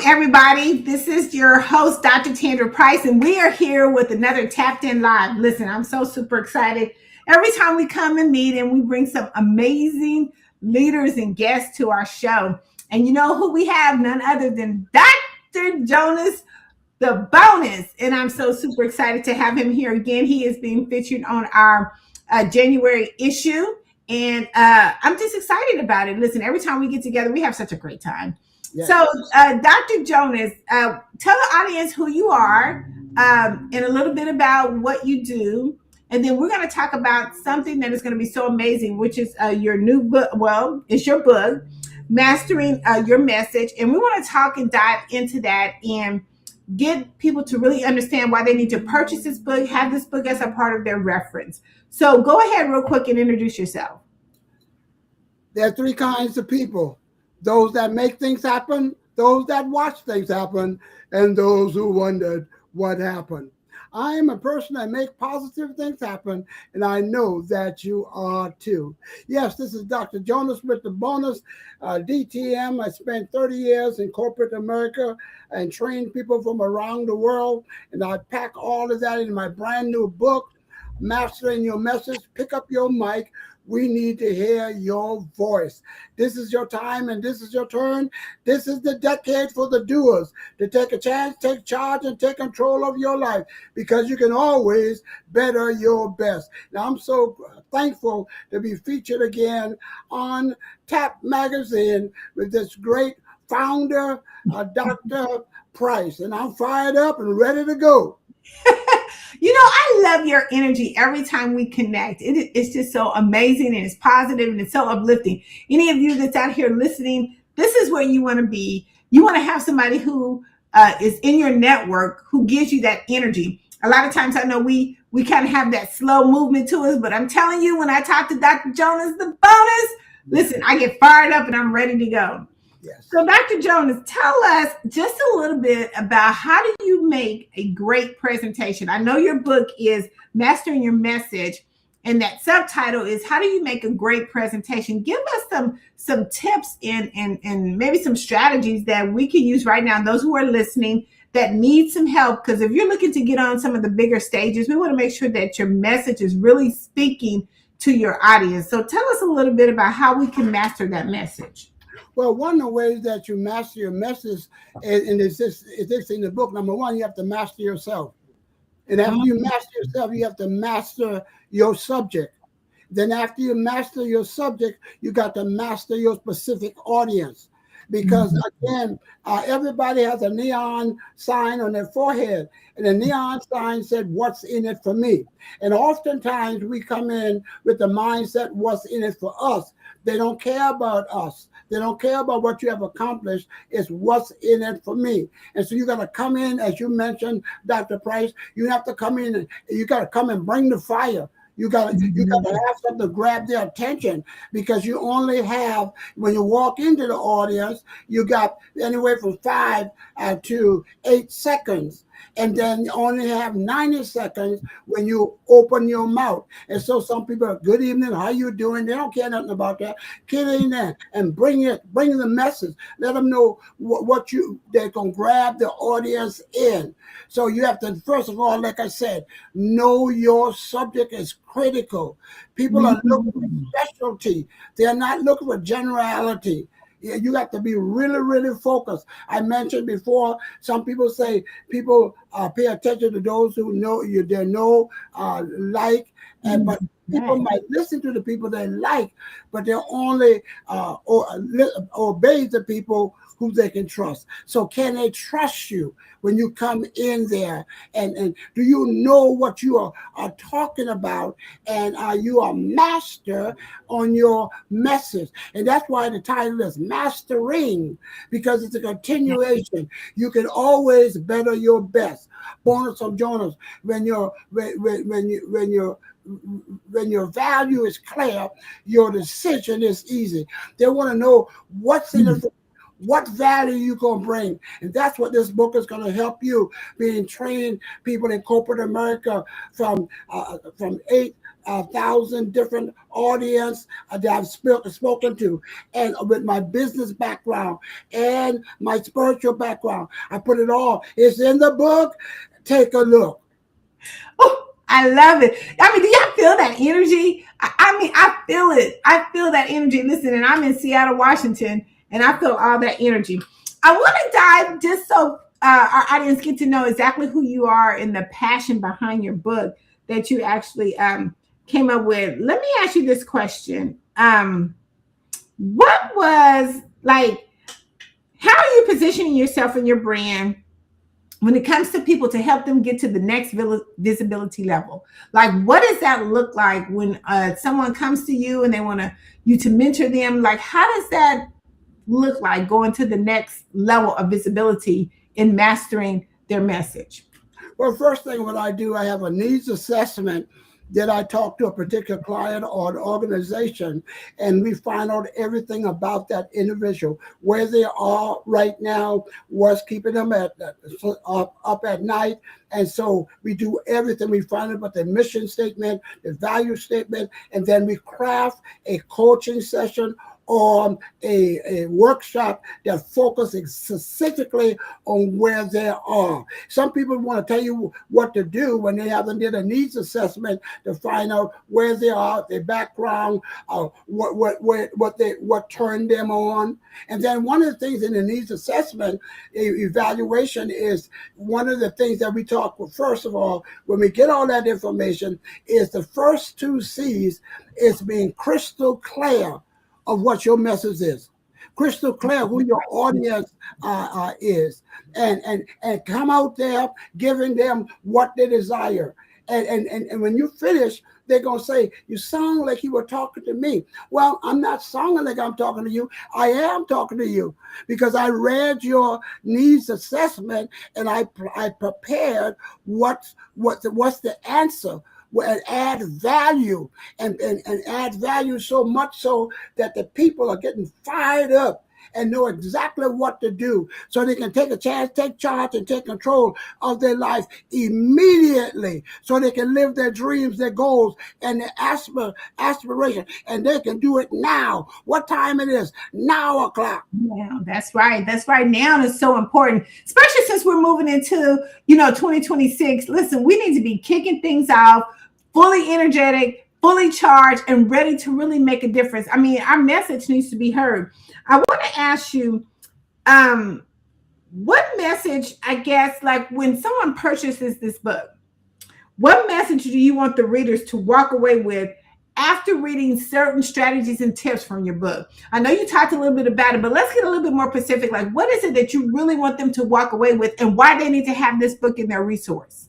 everybody. This is your host, Dr. Tandra Price, and we are here with another Tapped In Live. Listen, I'm so super excited. Every time we come and meet, and we bring some amazing leaders and guests to our show. And you know who we have? None other than Dr. Jonas, the bonus. And I'm so super excited to have him here again. He is being featured on our January issue. And I'm just excited about it. Listen, every time we get together, we have such a great time. Yes. So, Dr. Jonas, tell the audience who you are and a little bit about what you do. And then we're going to talk about something that is going to be so amazing, which is your new book. Well, it's your book, Mastering Your Message. And we want to talk and dive into that and get people to really understand why they need to purchase this book, have this book as a part of their reference. So go ahead real quick and introduce yourself. There are three kinds of people: those that make things happen, those that watch things happen, and those who wondered what happened. I am a person that makes positive things happen, and I know that you are too. Yes, this is Dr. Jonas with the bonus. DTM, I spent 30 years in corporate America and trained people from around the world, and I pack all of that in my brand new book, Mastering Your Message. Pick up your mic. We need to hear your voice. This is your time and this is your turn. This is the decade for the doers to take a chance, take charge, and take control of your life, because you can always better your best. Now, I'm so thankful to be featured again on Tap Magazine with this great founder, Dr. Price. And I'm fired up and ready to go. You know, I love your energy every time we connect. It's just so amazing, and it's positive, and it's so uplifting. Any of you that's out here listening, this is where you want to be. You want to have somebody who is in your network who gives you that energy. A lot of times I know we kind of have that slow movement to us, but I'm telling you, when I talk to Dr. Jonas, the bonus, listen, I get fired up and I'm ready to go. Yes. So, Dr. Jonas, tell us just a little bit about how do you make a great presentation? I know your book is Mastering Your Message, and that subtitle is How Do You Make a Great Presentation? Give us some tips and maybe some strategies that we can use right now, those who are listening that need some help. Because if you're looking to get on some of the bigger stages, we want to make sure that your message is really speaking to your audience. So tell us a little bit about how we can master that message. Well, one of the ways that you master your message, and it's this in the book, number one, you have to master yourself. And after you master yourself, you have to master your subject. Then after you master your subject, you got to master your specific audience. Because again, everybody has a neon sign on their forehead, and the neon sign said, "What's in it for me?" And oftentimes we come in with the mindset, "What's in it for us?" They don't care about us. They don't care about what you have accomplished. It's what's in it for me. And so you got to come in, as you mentioned, Dr. Price. You have to come in, and you got to come and bring the fire. You got to have something to grab their attention, because you only have, when you walk into the audience, you got anywhere from 5 to 8 seconds. And then you only have 90 seconds when you open your mouth. And so some people are, "Good evening, how you doing?" They don't care nothing about that. Get in there and bring the message. Let them know they're going to grab the audience in. So you have to, first of all, like I said, know your subject is critical. People are looking for specialty. They're not looking for generality. You got to be really, really focused. I mentioned before, some people say people pay attention to those who know you, they know, like, but people might listen to the people they like, but they'll only obey the people who they can trust. So can they trust you when you come in there? And do you know what you are talking about? And are you a master on your message? And that's why the title is Mastering, because it's a continuation. You can always better your best. Bonus of Jonas, when your value is clear, your decision is easy. They want to know what's in it for. What value you going to bring? And that's what this book is going to help you, being trained people in corporate America from 8 1,000 different audience that I've spoken to, and with my business background and my spiritual background, I put it all. It's in the book. Take a look. Oh, I love it. I mean, do y'all feel that energy? I mean, I feel it. I feel that energy. Listen, and I'm in Seattle, Washington, and I feel all that energy. I want to dive just so our audience get to know exactly who you are and the passion behind your book that you actually came up with. Let me ask you this question. What was like, how are you positioning yourself and your brand when it comes to people to help them get to the next visibility level? Like, what does that look like when someone comes to you and they want you to mentor them? Like, how does that look like going to the next level of visibility in mastering their message? Well, first thing what I do, I have a needs assessment that I talk to a particular client or an organization, and we find out everything about that individual, where they are right now, what's keeping them up at night. And so we do everything. We find out about the mission statement, the value statement, and then we craft a coaching session or a workshop that focuses specifically on where they are. Some people want to tell you what to do when they haven't did a needs assessment to find out where they are, their background, what turned them on. And then one of the things in the needs assessment evaluation is one of the things that we talk with. First of all, when we get all that information, is the first two C's is being crystal clear of what your message is, crystal clear who your audience is, and come out there giving them what they desire. And when you finish, they're going to say, you sound like you were talking to me. Well, I'm not sounding like I'm talking to you. I am talking to you because I read your needs assessment and I prepared what's the answer, and add value and add value so much so that the people are getting fired up and know exactly what to do so they can take a chance, take charge, and take control of their life immediately so they can live their dreams, their goals, and their aspiration. And they can do it now. What time it is? Now o'clock. Yeah, that's right. That's right. Now is so important, especially since we're moving into, 2026. Listen, we need to be kicking things off, fully energetic, fully charged, and ready to really make a difference. I mean, our message needs to be heard. I want to ask you, what message, I guess, like when someone purchases this book, what message do you want the readers to walk away with after reading certain strategies and tips from your book? I know you talked a little bit about it, but let's get a little bit more specific. Like, what is it that you really want them to walk away with and why they need to have this book in their resource?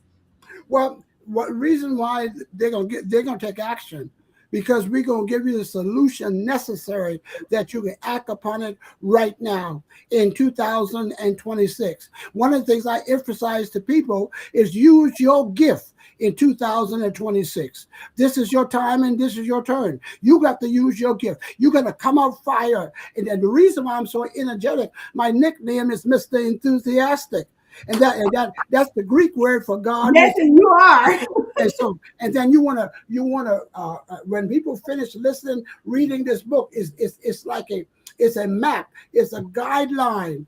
Well, what reason why they're gonna take action? Because we're going to give you the solution necessary that you can act upon it right now in 2026. One of the things I emphasize to people is use your gift in 2026. This is your time and this is your turn. You got to use your gift. You got to come out fire. And the reason why I'm so energetic, my nickname is Mr. Enthusiastic. And that's the Greek word for God. Yes, and you are. And then you want to when people finish listening, reading this book, it's like it's a map, it's a guideline.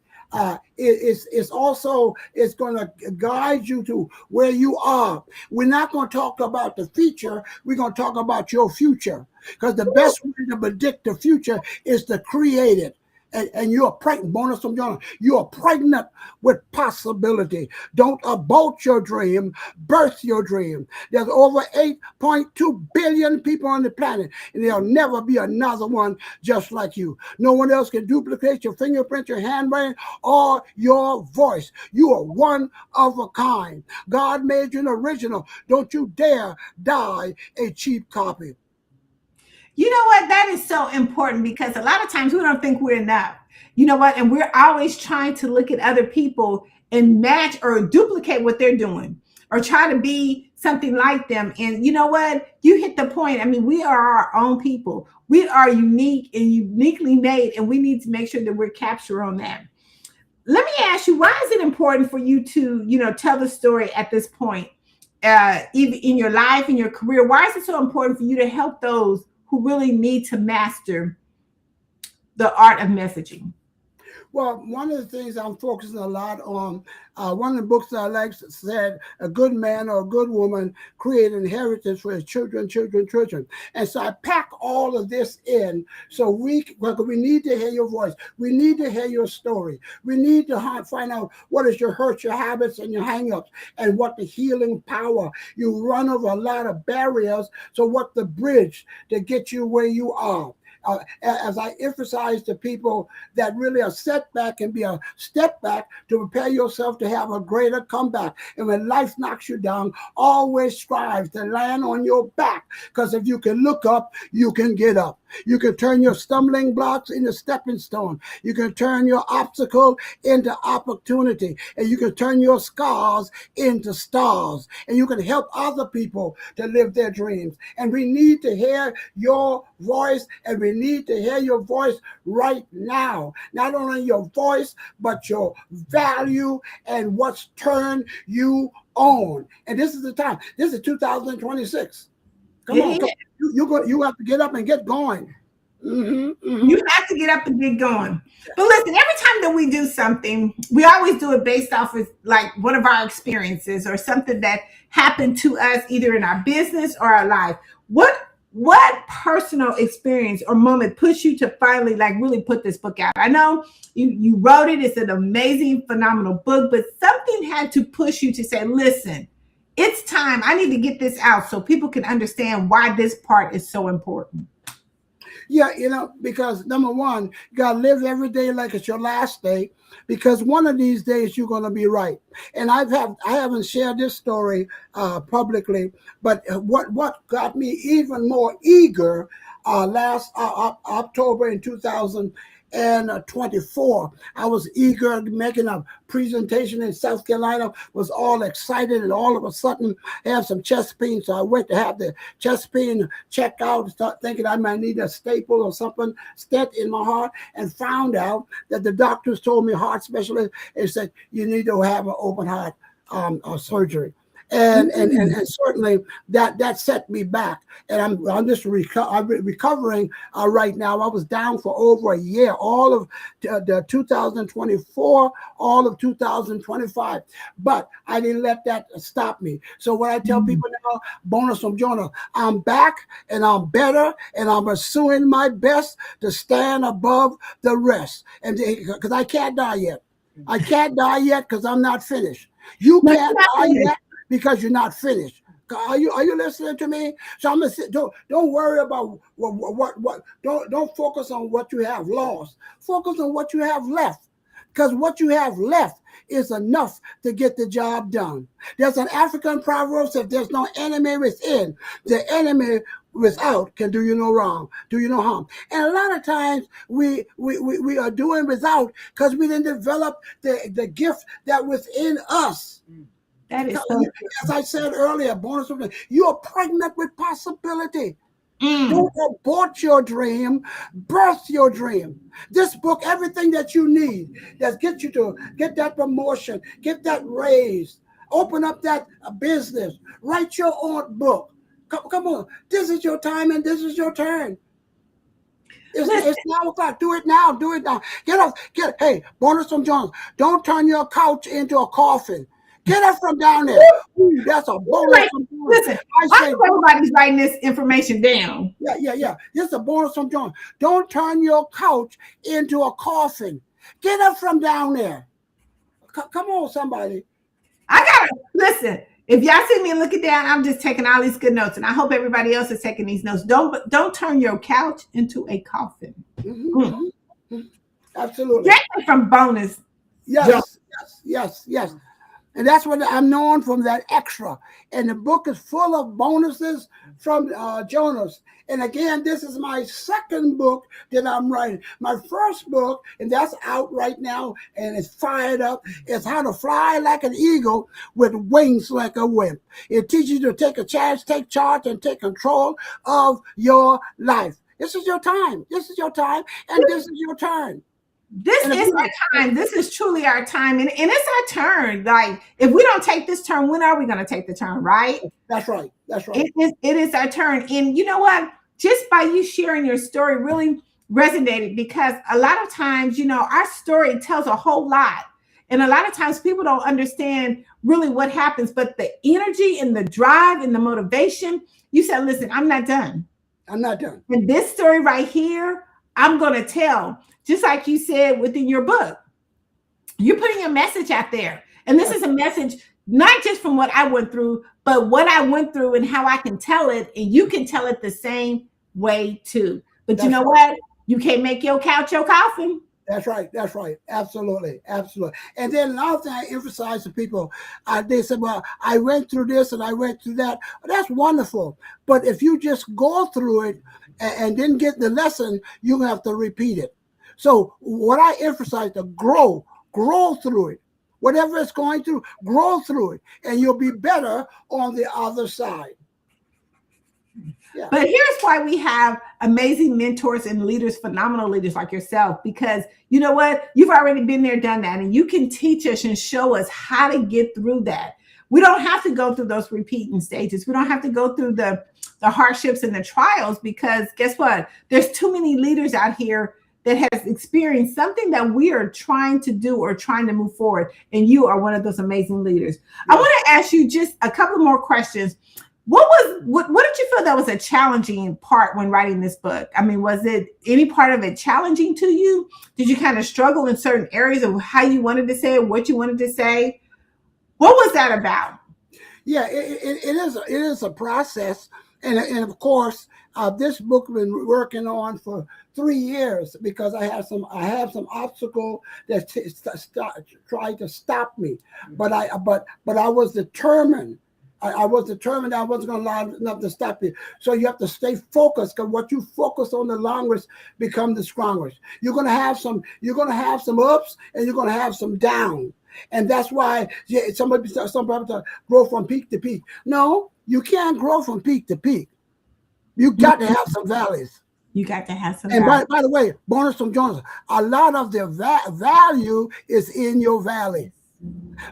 It's also going to guide you to where you are. We're not going to talk about the future. We're going to talk about your future, because the best way to predict the future is to create it. And you're pregnant, bonus from Jonah. You are pregnant with possibility. Don't abort your dream, birth your dream. There's over 8.2 billion people on the planet, and there'll never be another one just like you. No one else can duplicate your fingerprint, your handwriting, or your voice. You are one of a kind. God made you an original. Don't you dare die a cheap copy. You know what? That is so important because a lot of times we don't think we're enough. You know what? And we're always trying to look at other people and match or duplicate what they're doing or try to be something like them. And you know what? You hit the point. I mean, we are our own people. We are unique and uniquely made, and we need to make sure that we're captured on that. Let me ask you, why is it important for you to, tell the story at this point even in your life, in your career? Why is it so important for you to help those who really need to master the art of messaging? Well, one of the things I'm focusing a lot on, one of the books that I like said, a good man or a good woman create an inheritance for his children, children, children. And so I pack all of this in so we need to hear your voice. We need to hear your story. We need to find out what is your hurts, your habits, and your hangups, and what the healing power. You run over a lot of barriers. So what the bridge to get you where you are. As I emphasize to people that really a setback can be a step back to prepare yourself to have a greater comeback. And when life knocks you down, always strive to land on your back. Because if you can look up, you can get up. You can turn your stumbling blocks into stepping stone. You can turn your obstacle into opportunity. And you can turn your scars into stars. And you can help other people to live their dreams. And we need to hear your voice, and we need to hear your voice right now. Not only your voice, but your value and what's turned you on. And this is the time. This is 2026. Come on, come on. You have to get up and get going. You have to get up and get going. But listen, every time that we do something, we always do it based off of like one of our experiences or something that happened to us either in our business or our life. What personal experience or moment pushed you to finally like really put this book out? I know you wrote it. It's an amazing, phenomenal book, but something had to push you to say, listen, it's time. I need to get this out so people can understand why this part is so important. Yeah, because number one, you gotta live every day like it's your last day, because one of these days you're gonna be right. And I haven't shared this story publicly, but what got me even more eager last October in 2024, I was eager making a presentation in South Carolina, was all excited, and all of a sudden I have some chest pain. So I went to have the chest pain checked out, start thinking I might need a staple or something stent in my heart, and found out that the doctors told me, heart specialist, and said you need to have an open heart surgery. And certainly that set me back, and I'm just recovering right now. I was down for over a year, all of the 2024, all of 2025, but I didn't let that stop me. So what I tell people now, bonus from Jonah, I'm back and I'm better, and I'm pursuing my best to stand above the rest, and because I can't die yet. I can't die yet because I'm not finished. You can't die yet because you're not finished. Are you listening to me? So I'm gonna say, don't worry about what don't focus on what you have lost. Focus on what you have left, because what you have left is enough to get the job done. There's an African proverb: if there's no enemy within, the enemy without can do you no wrong, do you no harm. And a lot of times we are doing without because we didn't develop the gift that within us. That is so as I said earlier, bonus, you are pregnant with possibility. Mm. Don't abort your dream, birth your dream. This book, everything that you need that gets you to get that promotion, get that raise, open up that business, write your own book. Come on, this is your time and this is your turn. It's 9 o'clock. Do it now. Do it now. Get up. Hey, bonus from Jones. Don't turn your couch into a coffin. Get up from down there. Ooh, that's a bonus. Like, listen, I hope everybody's writing this information down. Yeah. This is a bonus from John. Don't turn your couch into a coffin. Get up from down there. Come on, somebody. I gotta listen. If y'all see me looking down, I'm just taking all these good notes, and I hope everybody else is taking these notes. Don't turn your couch into a coffin. Mm-hmm. Absolutely. Get it from bonus. Yes. And that's what I'm known from, that extra. And the book is full of bonuses from Jonas. And again, this is my second book that I'm writing. My first book, and that's out right now, and it's fired up, is How to Fly Like an Eagle with Wings Like a Wimp. It teaches you to take a chance, take charge, and take control of your life. This is your time. This is your time, and this is your turn. This And if is you our time. This is truly our time. And it's our turn. Like, if we don't take this turn, when are we going to take the turn, right? That's right. That's right. It is our turn. And you know what? Just by you sharing your story really resonated, because a lot of times, our story tells a whole lot. And a lot of times people don't understand really what happens, but the energy and the drive and the motivation, you said, listen, I'm not done. I'm not done. And this story right here, I'm going to tell, just like you said within your book, you're putting a message out there. And this is a message, not just from what I went through, but what I went through and how I can tell it. And you can tell it the same way too. But you know what? You can't make your couch your coffin. That's right. That's right. Absolutely. Absolutely. And then another thing I emphasize to people, they said, well, I went through this and I went through that. That's wonderful. But if you just go through it and didn't get the lesson, you have to repeat it. So what I emphasize to grow through it. Whatever it's going through, grow through it. And you'll be better on the other side. Yeah. But here's why we have amazing mentors and leaders, phenomenal leaders like yourself, because you know what? You've already been there, done that, and you can teach us and show us how to get through that. We don't have to go through those repeating stages. We don't have to go through the hardships and the trials, because guess what? There's too many leaders out here that has experienced something that we are trying to do or trying to move forward. And you are one of those amazing leaders. I want to ask you just a couple more questions. What did you feel that was a challenging part when writing this book? I mean, was it any part of it challenging to you? Did you kind of struggle in certain areas of how you wanted to say it, what you wanted to say? What was that about? Yeah, it is a process. And of course, this book I've been working on for 3 years, because I have some obstacle that tried to stop me. But I was determined. I was determined I wasn't going to allow enough to stop you. So you have to stay focused, because what you focus on the longest become the strongest. You're going to have some ups and you're going to have some downs. And that's why some people grow from peak to peak. No, you can't grow from peak to peak. You got to have some valleys. You got to have some. And by the way, bonus from Jonas, a lot of the value is in your valley.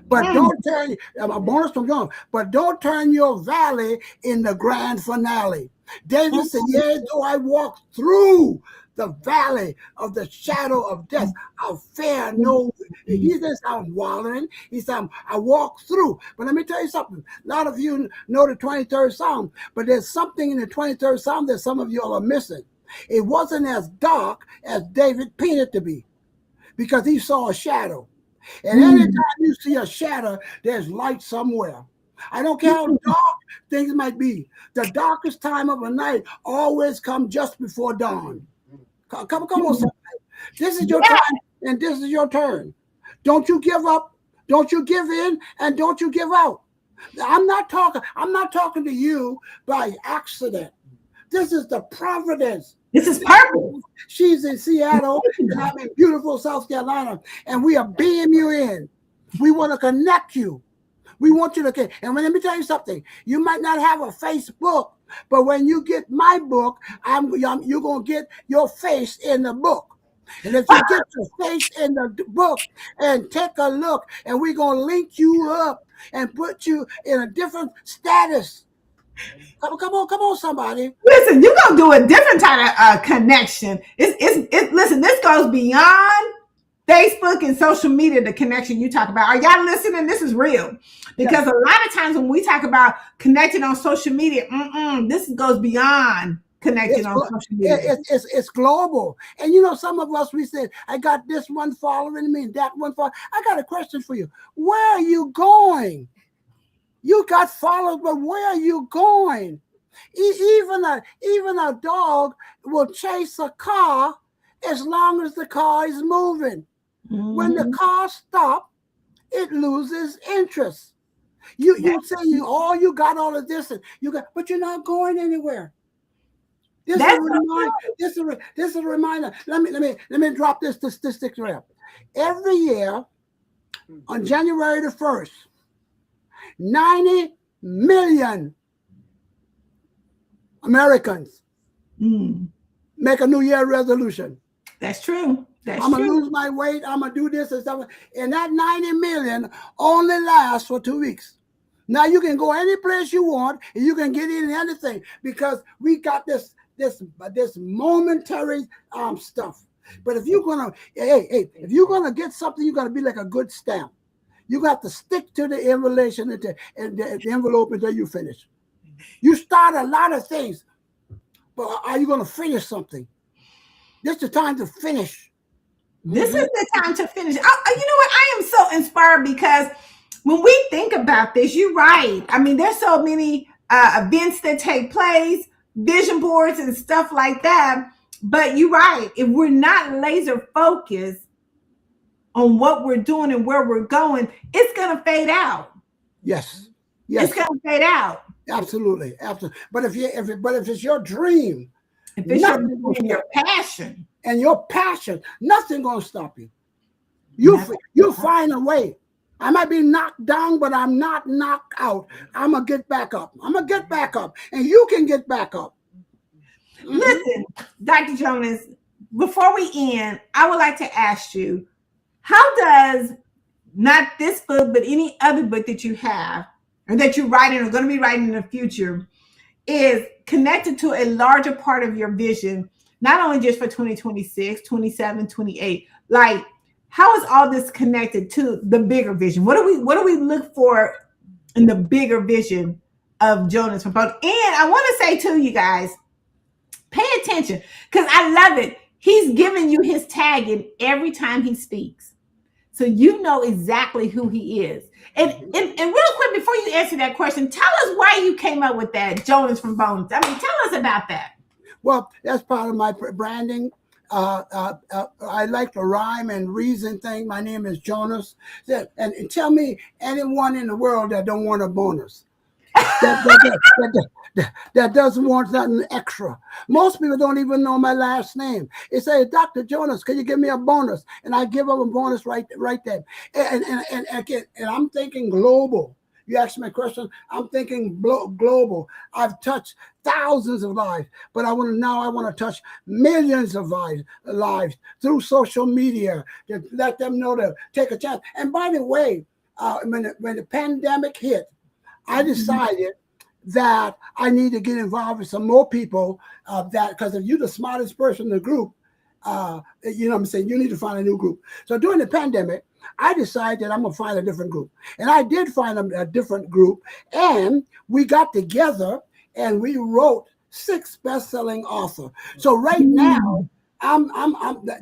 But don't turn a bonus from John. But don't turn your valley in the grand finale. David said, "Yea, though I walk through the valley of the shadow of death, I'll fear no." He didn't sound wallowing. He said, "I walk through." But let me tell you something. A lot of you know the 23rd Psalm, but there's something in the 23rd Psalm that some of you are missing. It wasn't as dark as David painted to be, because he saw a shadow. And anytime you see a shadow, there's light somewhere. I don't care how dark things might be. The darkest time of the night always comes just before dawn. Come on, somebody. This is your time, and this is your turn. Don't you give up. Don't you give in, and don't you give out. I'm not talking to you by accident. This is the providence. This is purpose. She's in Seattle, and I'm in beautiful South Carolina, and we are beaming you in. We want to connect you. We want you to get. And let me tell you something. You might not have a Facebook, but when you get my book, you're going to get your face in the book. And if you get your face in the book and take a look, and we're going to link you up and put you in a different status. Come on, somebody. Listen, you're gonna do a different kind of connection. Listen, this goes beyond Facebook and social media. The connection you talk about. Are y'all listening? This is real, because a lot of times when we talk about connecting on social media, this goes beyond connecting on social media. It's global. And some of us, we said, I got this one following me and that one following. I got a question for you. Where are you going? You got followed, but where are you going? Even a dog will chase a car as long as the car is moving. When the car stops, it loses interest. You say you got all of this, but you're not going anywhere. This is a reminder. Let me drop this statistic right up. Every year on January the 1st. 90 million Americans make a New Year resolution. That's true. That's I'm gonna true. lose my weight. I'm gonna do this and stuff. And that 90 million only lasts for 2 weeks. Now you can go any place you want and you can get in anything because we got this momentary stuff. But if you're gonna if you're gonna get something, you're gonna be like a good stamp. You got to stick to the invitation and the envelope until you finish. You start a lot of things, but are you gonna finish something? This is the time to finish. This is Mm-hmm. the time to finish. You know what? I am so inspired because when we think about this, you're right. I mean, there's so many events that take place, vision boards and stuff like that. But you're right. If we're not laser focused on what we're doing and where we're going, it's going to fade out. Yes, It's yes, going to fade out. absolutely, absolutely. But if it's your dream, If it's your nothing gonna and stop your passion, and your passion, nothing gonna stop you. nothing. You'll find a way. I might be knocked down, but I'm not knocked out. I'm gonna get back up. I'm gonna get back up, and you can get back up. Mm-hmm. Listen, Dr. Jonas, before we end, I would like to ask you, how does not this book, but any other book that you have or that you're writing or going to be writing in the future is connected to a larger part of your vision, not only just for 2026, 27, 28. Like, how is all this connected to the bigger vision? What do we look for in the bigger vision of Jonas from Boat? And I want to say to you guys, pay attention because I love it. He's giving you his tagging every time he speaks. So you know exactly who he is. And real quick, before you answer that question, tell us why you came up with that, Jonas from Bones. I mean, tell us about that. Well, that's part of my branding. I like to rhyme and reason thing. My name is Jonas. And tell me anyone in the world that don't want a bonus. That doesn't want nothing extra. Most people don't even know my last name. They say, Dr. Jonas, can you give me a bonus? And I give them a bonus right there. And I'm thinking global. You asked me a question. I'm thinking global. I've touched thousands of lives, but I want to touch millions of lives through social media to let them know to take a chance. And by the way, when the pandemic hit, I decided that I need to get involved with some more people. Because if you're the smartest person in the group, you know what I'm saying, you need to find a new group. So during the pandemic, I decided that I'm gonna find a different group, and I did find a different group, and we got together and we wrote 6 best-selling authors. So right now, I'm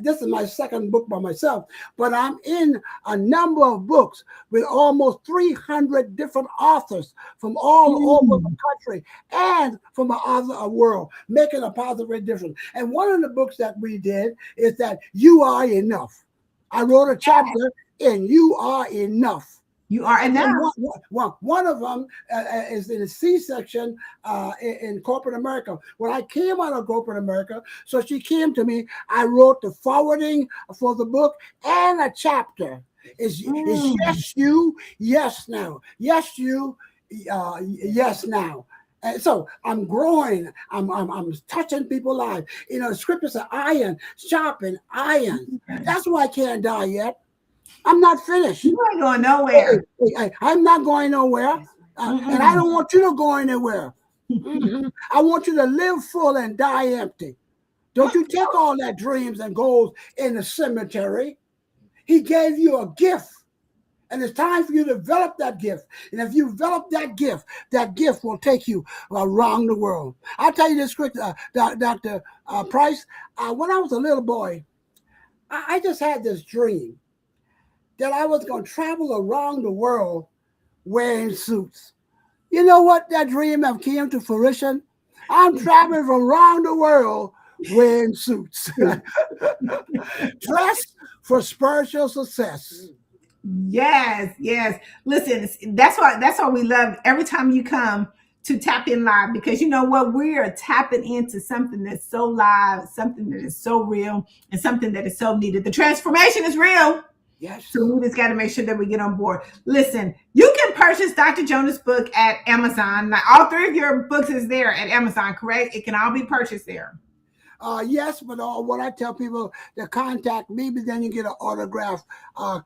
this is my second book by myself, but I'm in a number of books with almost 300 different authors from all over the country and from the other world, making a positive difference. And one of the books that we did is that You Are Enough. I wrote a chapter in You Are Enough. You are enough. One of them is in a C-section in corporate America. When I came out of corporate America, so she came to me, I wrote the forwarding for the book and a chapter. Is yes you, yes now. Yes you, yes now. And so I'm growing. I'm touching people's lives. You know, the scriptures are iron, sharpen iron. That's why I can't die yet. I'm not finished. You ain't going nowhere. I'm not going nowhere. And I don't want you to go anywhere. I want you to live full and die empty. Don't you take all that dreams and goals in the cemetery. He gave you a gift. And it's time for you to develop that gift. And if you develop that gift will take you around the world. I'll tell you this quick, Dr. Price. When I was a little boy, I just had this dream that I was going to travel around the world wearing suits. You know what? That dream have came to fruition. I'm traveling around the world wearing suits. Dressed for spiritual success. Yes, yes. Listen, that's why we love every time you come to Tap In Live, because you know what? We are tapping into something that's so live, something that is so real, and something that is so needed. The transformation is real. Yes. So we just got to make sure that we get on board. Listen, you can purchase Dr. Jonas' book at Amazon. Now, all 3 of your books is there at Amazon, correct? It can all be purchased there. Yes, but what I tell people to contact me, but then you get an autograph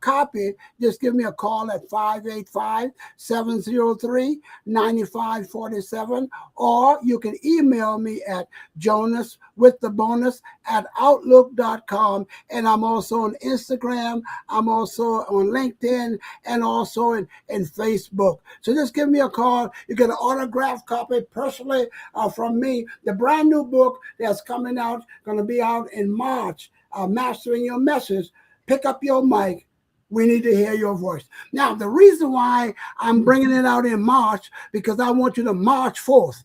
copy. Just give me a call at 585-703-9547, or you can email me at Jonas with the bonus at outlook.com. And I'm also on Instagram. I'm also on LinkedIn and also in Facebook. So just give me a call. You get an autograph copy personally from me. The brand new book that's coming out, going to be out in March, Mastering Your Message. Pick up your mic. We need to hear your voice. Now, the reason why I'm bringing it out in March, because I want you to march forth.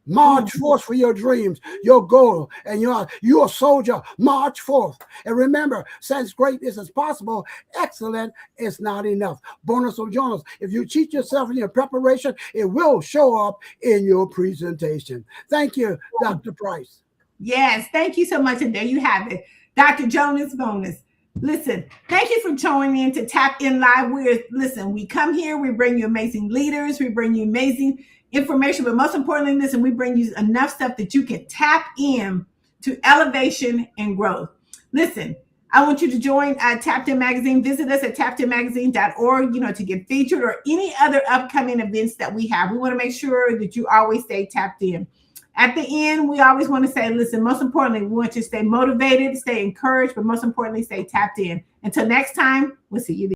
March forth for your dreams, your goal, and you're a soldier. March forth. And remember, since greatness is possible, excellent is not enough. Bonus of Jonas. If you cheat yourself in your preparation, it will show up in your presentation. Thank you, Dr. Price. Yes, thank you so much. And there you have it, Dr. Jonas Bonus. Listen, thank you for joining in to Tap In Live. We come here, we bring you amazing leaders, we bring you amazing information, but most importantly, listen, we bring you enough stuff that you can tap in to elevation and growth. Listen, I want you to join Tapped In Magazine. Visit us at tappedinmagazine.org, to get featured or any other upcoming events that we have. We want to make sure that you always stay tapped in. At the end, we always want to say, listen, most importantly, we want you to stay motivated, stay encouraged, but most importantly, stay tapped in. Until next time, we'll see you.